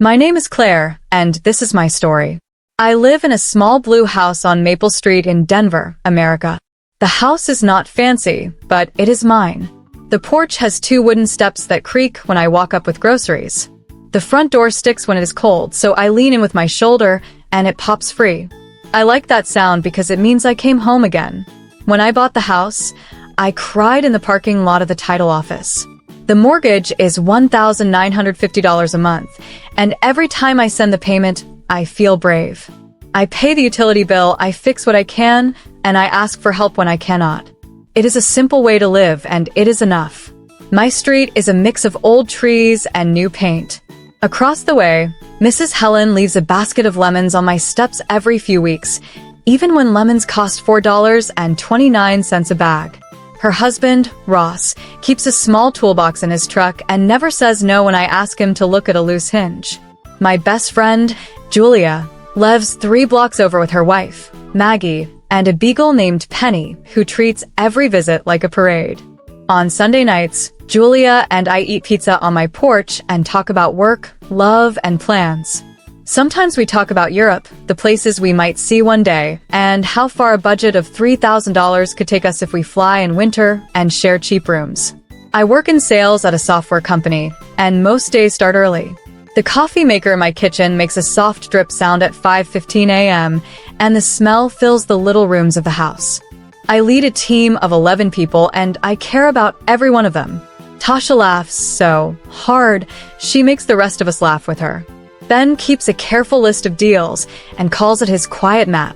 My name is Claire, and this is my story. I live in a small blue house on Maple Street in Denver, America. The house is not fancy, but it is mine. The porch has two wooden steps that creak when I walk up with groceries. The front door sticks when it is cold, so I lean in with my shoulder, and it pops free. I like that sound because it means I came home again. When I bought the house, I cried in the parking lot of the title office. The mortgage is $1,950 a month, and every time I send the payment, I feel brave. I pay the utility bill, I fix what I can, and I ask for help when I cannot. It is a simple way to live, and it is enough. My street is a mix of old trees and new paint. Across the way, Mrs. Helen leaves a basket of lemons on my steps every few weeks, even when lemons cost $4.29 a bag. Her husband, Ross, keeps a small toolbox in his truck and never says no when I ask him to look at a loose hinge. My best friend, Julia, lives 3 blocks over with her wife, Maggie, and a beagle named Penny, who treats every visit like a parade. On Sunday nights, Julia and I eat pizza on my porch and talk about work, love, and plans. Sometimes we talk about Europe, the places we might see one day, and how far a budget of $3,000 could take us if we fly in winter and share cheap rooms. I work in sales at a software company, and most days start early. The coffee maker in my kitchen makes a soft drip sound at 5:15 a.m., and the smell fills the little rooms of the house. I lead a team of 11 people, and I care about every one of them. Tasha laughs so hard, she makes the rest of us laugh with her. Ben keeps a careful list of deals and calls it his quiet map.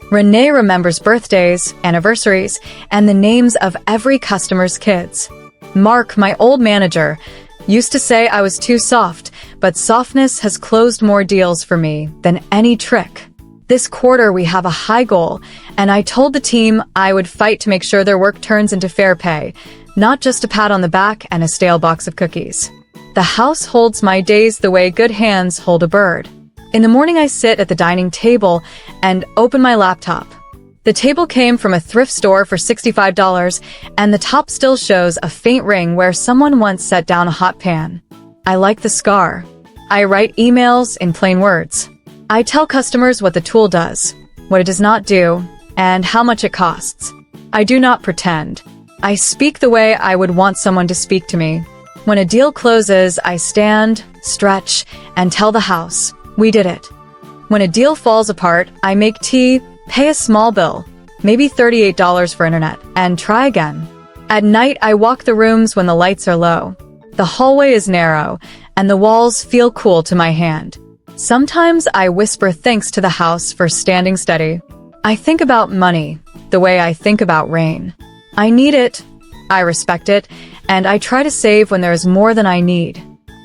Renee remembers birthdays, anniversaries, and the names of every customer's kids. Mark, my old manager, used to say I was too soft, but softness has closed more deals for me than any trick. This quarter we have a high goal, and I told the team I would fight to make sure their work turns into fair pay, not just a pat on the back and a stale box of cookies. The house holds my days the way good hands hold a bird. In the morning I sit at the dining table and open my laptop. The table came from a thrift store for $65, and the top still shows a faint ring where someone once set down a hot pan. I like the scar. I write emails in plain words. I tell customers what the tool does, what it does not do, and how much it costs. I do not pretend. I speak the way I would want someone to speak to me. When a deal closes, I stand, stretch, and tell the house, we did it. When a deal falls apart, I make tea, pay a small bill, maybe $38 for internet, and try again. At night, I walk the rooms when the lights are low. The hallway is narrow, and the walls feel cool to my hand. Sometimes I whisper thanks to the house for standing steady. I think about money, the way I think about rain. I need it, I respect it, and I try to save when there is more than I need.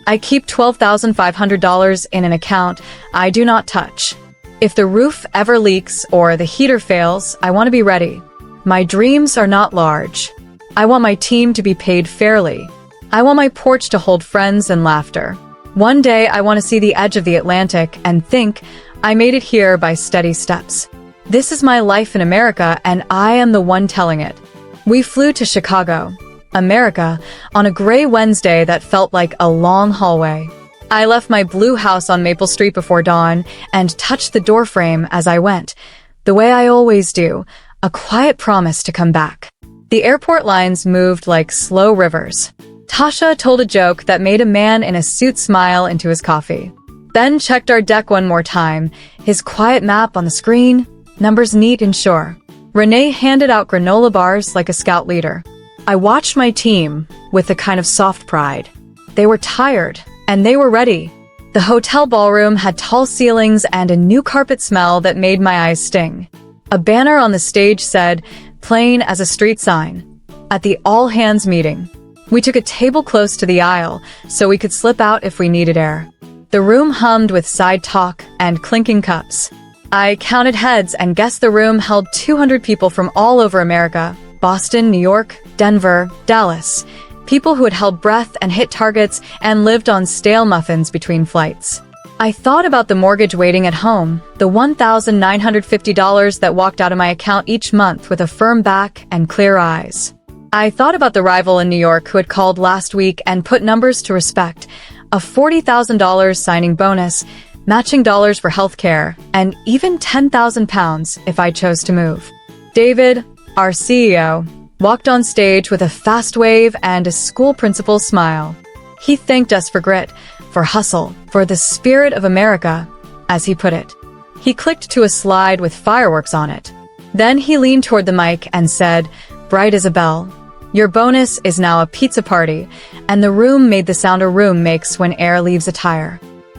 I keep $12,500 in an account I do not touch. If the roof ever leaks or the heater fails, I want to be ready. My dreams are not large. I want my team to be paid fairly. I want my porch to hold friends and laughter. One day I want to see the edge of the Atlantic and think, I made it here by steady steps. This is my life in America, and I am the one telling it. We flew to Chicago, America, on a gray Wednesday that felt like a long hallway. I left my blue house on Maple Street before dawn and touched the doorframe as I went, the way I always do, a quiet promise to come back. The airport lines moved like slow rivers. Tasha told a joke that made a man in a suit smile into his coffee. Ben checked our deck one more time, his quiet map on the screen, numbers neat and sure. Renee handed out granola bars like a scout leader. I watched my team with a kind of soft pride. They were tired, and they were ready. The hotel ballroom had tall ceilings and a new carpet smell that made my eyes sting. A banner on the stage said, plain as a street sign, at the all-hands meeting. We took a table close to the aisle so we could slip out if we needed air. The room hummed with side talk and clinking cups. I counted heads and guessed the room held 200 people from all over America, Boston, New York, Denver, Dallas. People who had held breath and hit targets and lived on stale muffins between flights. I thought about the mortgage waiting at home, the $1,950 that walked out of my account each month with a firm back and clear eyes. I thought about the rival in New York who had called last week and put numbers to respect. a $40,000 signing bonus, matching dollars for healthcare, and even £10,000 if I chose to move. David, our CEO, walked on stage with a fast wave and a school principal's smile. He thanked us for grit, for hustle, for the spirit of America, as he put it. He clicked to a slide with fireworks on it. Then he leaned toward the mic and said, "Bright as a bell, your bonus is now a pizza party," and the room made the sound a room makes when air leaves a tire.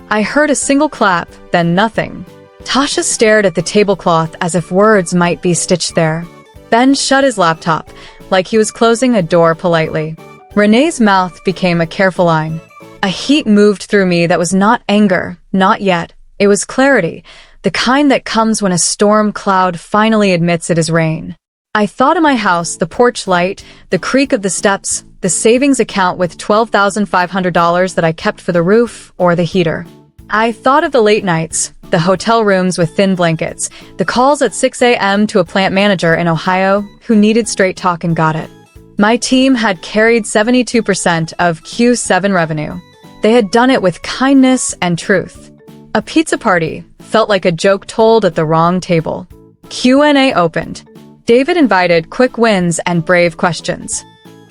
I heard a single clap, then nothing. Tasha stared at the tablecloth as if words might be stitched there. Ben shut his laptop, like he was closing a door politely. Renee's mouth became a careful line. A heat moved through me that was not anger, not yet. It was clarity, the kind that comes when a storm cloud finally admits it is rain. I thought of my house, the porch light, the creak of the steps, the savings account with $12,500 that I kept for the roof or the heater. I thought of the late nights, the hotel rooms with thin blankets, the calls at 6 a.m. to a plant manager in Ohio who needed straight talk and got it. My team had carried 72% of Q7 revenue. They had done it with kindness and truth. A pizza party felt like a joke told at the wrong table. Q&A opened. David invited quick wins and brave questions.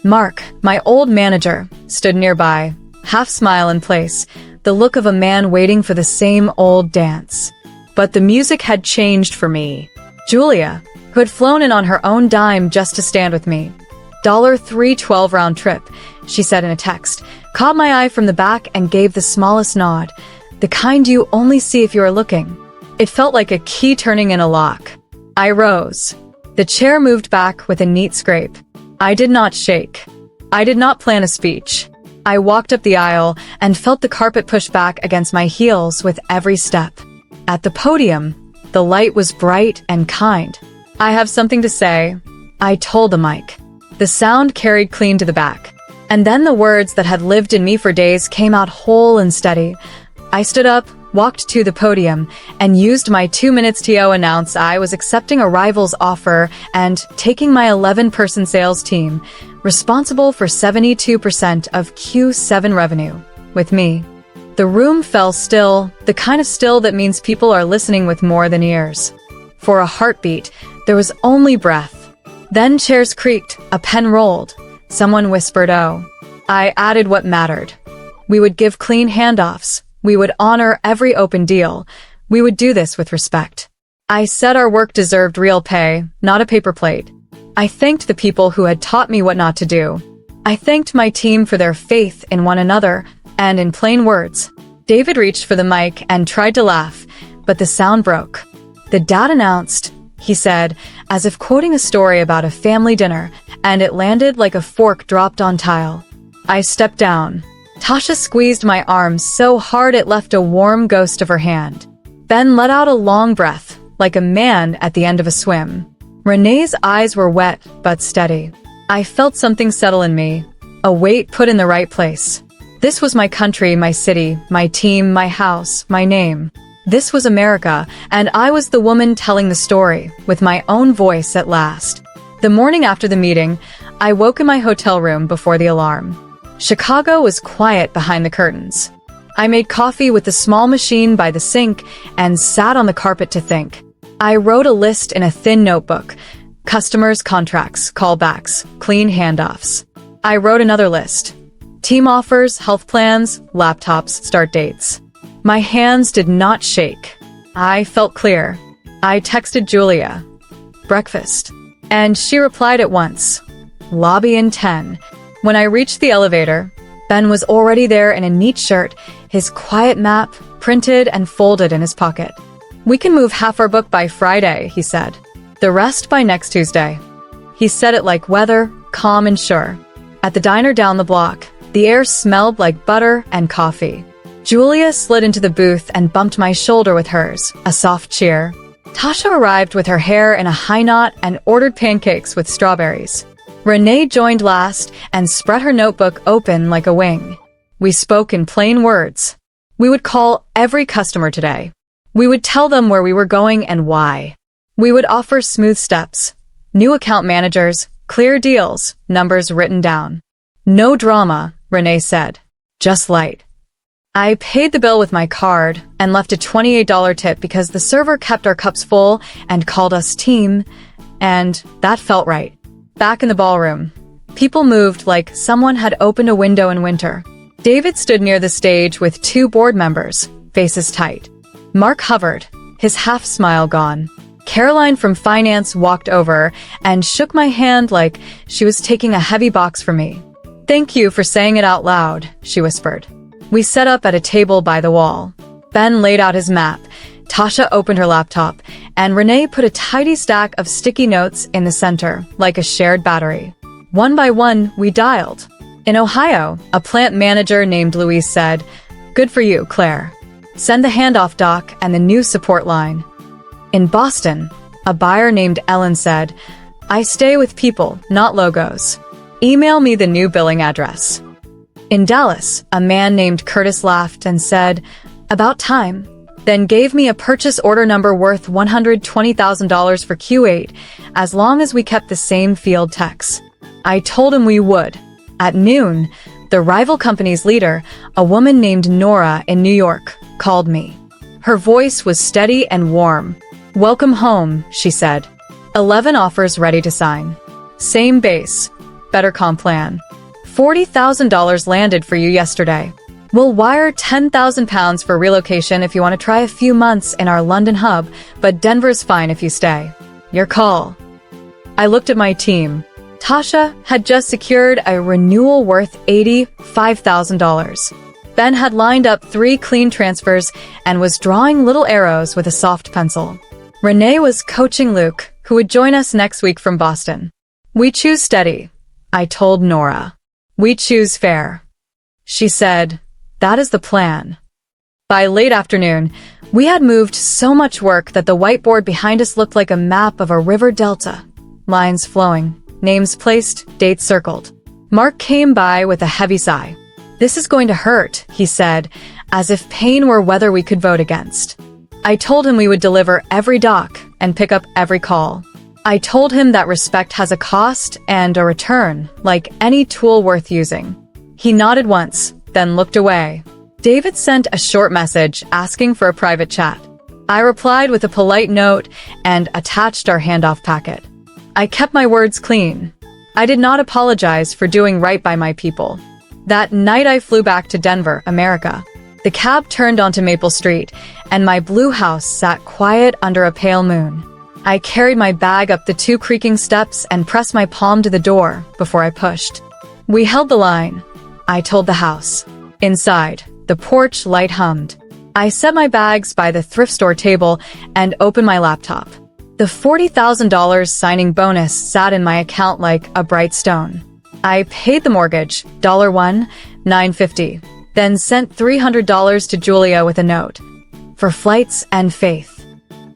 Mark, my old manager, stood nearby, half smile in place, the look of a man waiting for the same old dance. But the music had changed for me. Julia, who had flown in on her own dime just to stand with me. $312 round trip, she said in a text, caught my eye from the back and gave the smallest nod, the kind you only see if you are looking. It felt like a key turning in a lock. I rose. The chair moved back with a neat scrape. I did not shake. I did not plan a speech. I walked up the aisle and felt the carpet push back against my heels with every step. At the podium, the light was bright and kind. "I have something to say," I told the mic. The sound carried clean to the back. And then the words that had lived in me for days came out whole and steady. I stood up, walked to the podium, and used my 2 minutes to announce I was accepting a rival's offer and taking my 11-person sales team, responsible for 72% of Q7 revenue, with me. The room fell still, the kind of still that means people are listening with more than ears. For a heartbeat, there was only breath. Then chairs creaked, a pen rolled. Someone whispered, "Oh." I added what mattered. We would give clean handoffs. We would honor every open deal. We would do this with respect. I said our work deserved real pay, not a paper plate. I thanked the people who had taught me what not to do. I thanked my team for their faith in one another, and in plain words. David reached for the mic and tried to laugh, but the sound broke. "The dad announced," he said, as if quoting a story about a family dinner, and it landed like a fork dropped on tile. I stepped down. Tasha squeezed my arm so hard it left a warm ghost of her hand. Ben let out a long breath, like a man at the end of a swim. Renee's eyes were wet but steady. I felt something settle in me, a weight put in the right place. This was my country, my city, my team, my house, my name. This was America, and I was the woman telling the story, with my own voice at last. The morning after the meeting, I woke in my hotel room before the alarm. Chicago was quiet behind the curtains. I made coffee with the small machine by the sink and sat on the carpet to think. I wrote a list in a thin notebook. Customers, contracts, callbacks, clean handoffs. I wrote another list. Team offers, health plans, laptops, start dates. My hands did not shake. I felt clear. I texted Julia. "Breakfast." And she replied at once. "Lobby in 10. When I reached the elevator, Ben was already there in a neat shirt, his quiet map printed and folded in his pocket. "We can move half our book by Friday," he said. "The rest by next Tuesday." He said it like weather, calm and sure. At the diner down the block, the air smelled like butter and coffee. Julia slid into the booth and bumped my shoulder with hers, a soft cheer. Tasha arrived with her hair in a high knot and ordered pancakes with strawberries. Renee joined last and spread her notebook open like a wing. We spoke in plain words. We would call every customer today. We would tell them where we were going and why. We would offer smooth steps, new account managers, clear deals, numbers written down. "No drama," Renee said. "Just light." I paid the bill with my card and left a $28 tip because the server kept our cups full and called us team, and that felt right. Back in the ballroom, people moved like someone had opened a window in winter. David stood near the stage with two board members, faces tight. Mark hovered, his half-smile gone. Caroline from finance walked over and shook my hand like she was taking a heavy box for me. "Thank you for saying it out loud," she whispered. We set up at a table by the wall. Ben laid out his map, Tasha opened her laptop, and Renee put a tidy stack of sticky notes in the center, like a shared battery. One by one, we dialed. In Ohio, a plant manager named Louise said, "Good for you, Claire. Send the handoff doc and the new support line." In Boston, a buyer named Ellen said, "I stay with people, not logos. Email me the new billing address." In Dallas, a man named Curtis laughed and said, "About time," then gave me a purchase order number worth $120,000 for Q8, as long as we kept the same field techs. I told him we would. At noon, the rival company's leader, a woman named Nora in New York, called me. Her voice was steady and warm. "Welcome home," she said. 11 offers ready to sign. Same base, better comp plan. $40,000 landed for you yesterday. We'll wire £10,000 for relocation if you want to try a few months in our London hub, but Denver's fine if you stay. Your call. I looked at my team. Tasha had just secured a renewal worth $85,000. Ben had lined up 3 clean transfers and was drawing little arrows with a soft pencil. Renee was coaching Luke, who would join us next week from Boston. "We choose steady," I told Nora. "We choose fair." She said, "That is the plan." By late afternoon, we had moved so much work that the whiteboard behind us looked like a map of a river delta. Lines flowing, names placed, dates circled. Mark came by with a heavy sigh. "This is going to hurt," he said, as if pain were weather we could vote against. I told him we would deliver every doc and pick up every call. I told him that respect has a cost and a return, like any tool worth using. He nodded once, then looked away. David sent a short message asking for a private chat. I replied with a polite note and attached our handoff packet. I kept my words clean. I did not apologize for doing right by my people. That night I flew back to Denver, America. The cab turned onto Maple Street, and my blue house sat quiet under a pale moon. I carried my bag up the 2 creaking steps and pressed my palm to the door before I pushed. We held the line, I told the house. Inside, the porch light hummed. I set my bags by the thrift store table and opened my laptop. The $40,000 signing bonus sat in my account like a bright stone. I paid the mortgage, $1, $9.50, then sent $300 to Julia with a note. For flights and faith.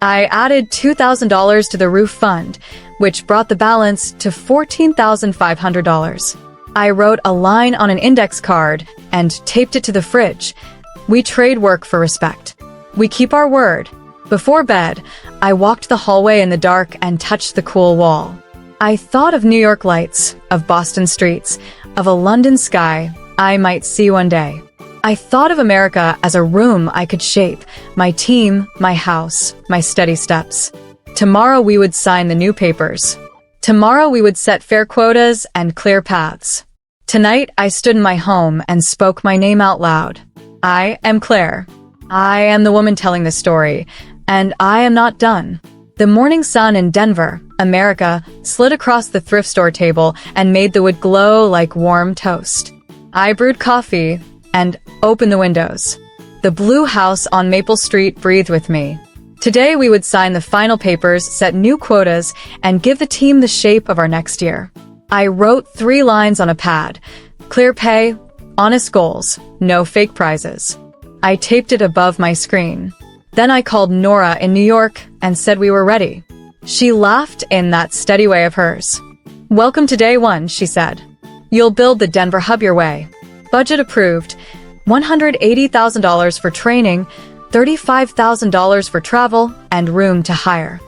I added $2,000 to the roof fund, which brought the balance to $14,500. I wrote a line on an index card and taped it to the fridge. We trade work for respect. We keep our word. Before bed, I walked the hallway in the dark and touched the cool wall. I thought of New York lights, of Boston streets, of a London sky I might see one day. I thought of America as a room I could shape, my team, my house, my steady steps. Tomorrow we would sign the new papers. Tomorrow we would set fair quotas and clear paths. Tonight I stood in my home and spoke my name out loud. I am Claire. I am the woman telling the story, and I am not done. The morning sun in Denver, America, slid across the thrift store table and made the wood glow like warm toast. I brewed coffee and opened the windows. The blue house on Maple Street breathed with me. Today we would sign the final papers, set new quotas, and give the team the shape of our next year. I wrote 3 lines on a pad. Clear pay, honest goals, no fake prizes. I taped it above my screen. Then I called Nora in New York and said we were ready. She laughed in that steady way of hers. "Welcome to day 1, she said. You'll build the Denver hub your way. Budget approved. $180,000 for training, $35,000 for travel, and room to hire."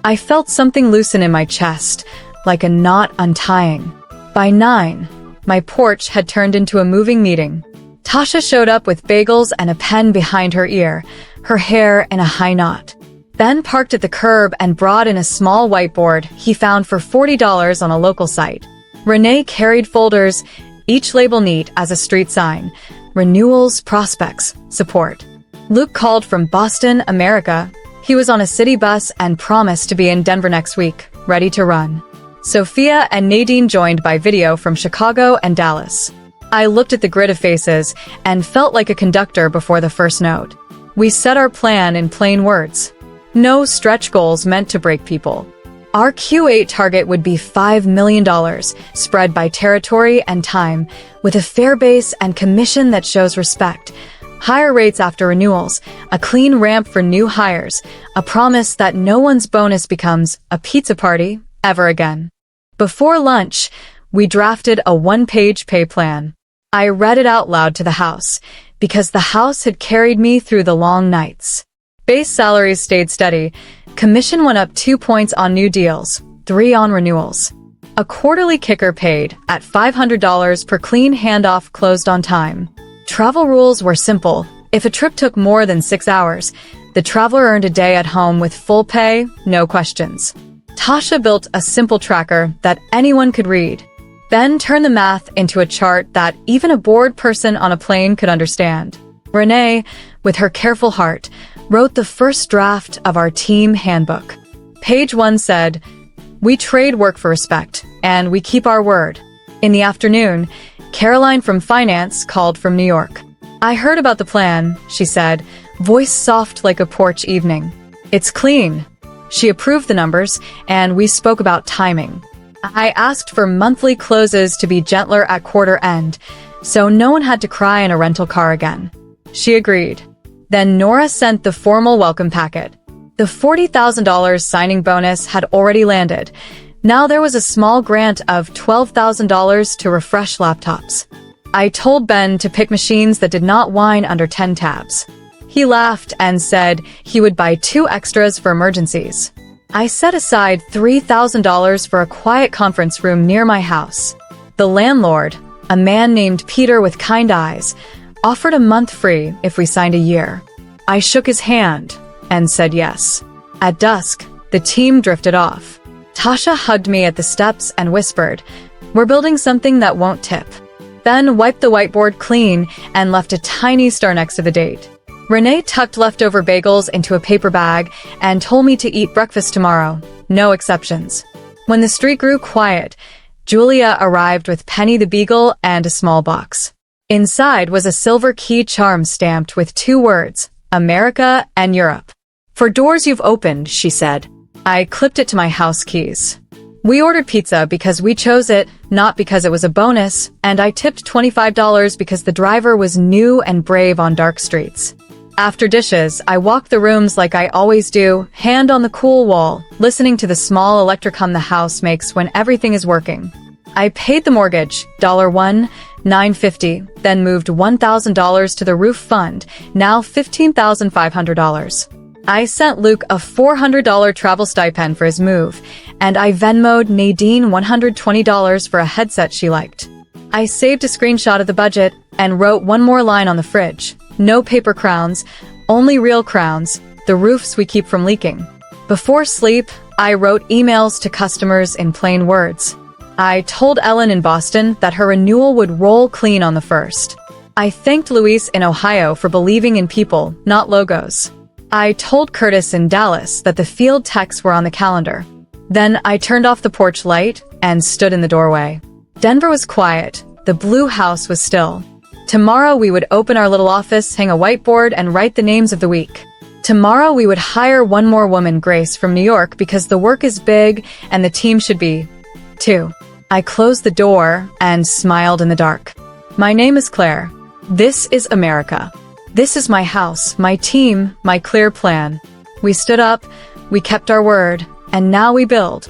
I felt something loosen in my chest, like a knot untying. By 9, my porch had turned into a moving meeting. Tasha showed up with bagels and a pen behind her ear, her hair in a high knot. Ben parked at the curb and brought in a small whiteboard he found for $40 on a local site. Renee carried folders, each label neat as a street sign. Renewals, prospects, support. Luke called from Boston, America. He was on a city bus and promised to be in Denver next week, ready to run. Sophia and Nadine joined by video from Chicago and Dallas. I looked at the grid of faces and felt like a conductor before the first note. We set our plan in plain words. No stretch goals meant to break people. Our Q8 target would be $5 million, spread by territory and time, with a fair base and commission that shows respect. Higher rates after renewals, a clean ramp for new hires, a promise that no one's bonus becomes a pizza party ever again. Before lunch, we drafted a one-page pay plan. I read it out loud to the house, because the house had carried me through the long nights. Base salaries stayed steady. Commission went up 2 points on new deals, 3 on renewals. A quarterly kicker paid at $500 per clean handoff closed on time. Travel rules were simple. If a trip took more than 6 hours, the traveler earned a day at home with full pay, no questions. Tasha built a simple tracker that anyone could read. Ben turned the math into a chart that even a bored person on a plane could understand. Renee, with her careful heart, wrote the first draft of our team handbook. Page 1 said, "We trade work for respect, and we keep our word." In the afternoon, Caroline from finance called from New York. "I heard about the plan," she said, voice soft like a porch evening. "It's clean." She approved the numbers, and we spoke about timing. I asked for monthly closes to be gentler at quarter end, so no one had to cry in a rental car again. She agreed. Then Nora sent the formal welcome packet. The $40,000 signing bonus had already landed. Now there was a small grant of $12,000 to refresh laptops. I told Ben to pick machines that did not whine under 10 tabs. He laughed and said he would buy 2 extras for emergencies. I set aside $3,000 for a quiet conference room near my house. The landlord, a man named Peter with kind eyes, offered a month free if we signed a year. I shook his hand and said yes. At dusk, the team drifted off. Tasha hugged me at the steps and whispered, "We're building something that won't tip." Ben wiped the whiteboard clean and left a tiny star next to the date. Renee tucked leftover bagels into a paper bag and told me to eat breakfast tomorrow, no exceptions. When the street grew quiet, Julia arrived with Penny the Beagle and a small box. Inside was a silver key charm stamped with 2 words, America and Europe. "For doors you've opened," she said. I clipped it to my house keys. We ordered pizza because we chose it, not because it was a bonus, and I tipped $25 because the driver was new and brave on dark streets. After dishes, I walked the rooms like I always do, hand on the cool wall, listening to the small electric hum the house makes when everything is working. I paid the mortgage, $1, $9.50, then moved $1,000 to the roof fund, now $15,500. I sent Luke a $400 travel stipend for his move, and I Venmo'd Nadine $120 for a headset she liked. I saved a screenshot of the budget and wrote one more line on the fridge. No paper crowns, only real crowns, the roofs we keep from leaking. Before sleep, I wrote emails to customers in plain words. I told Ellen in Boston that her renewal would roll clean on the 1st. I thanked Luis in Ohio for believing in people, not logos. I told Curtis in Dallas that the field techs were on the calendar. Then I turned off the porch light and stood in the doorway. Denver was quiet. The blue house was still. Tomorrow we would open our little office, hang a whiteboard, and write the names of the week. Tomorrow we would hire one more woman, Grace, from New York, because the work is big and the team should be, too. I closed the door and smiled in the dark. My name is Claire. This is America. This is my house, my team, my clear plan. We stood up, we kept our word, and now we build.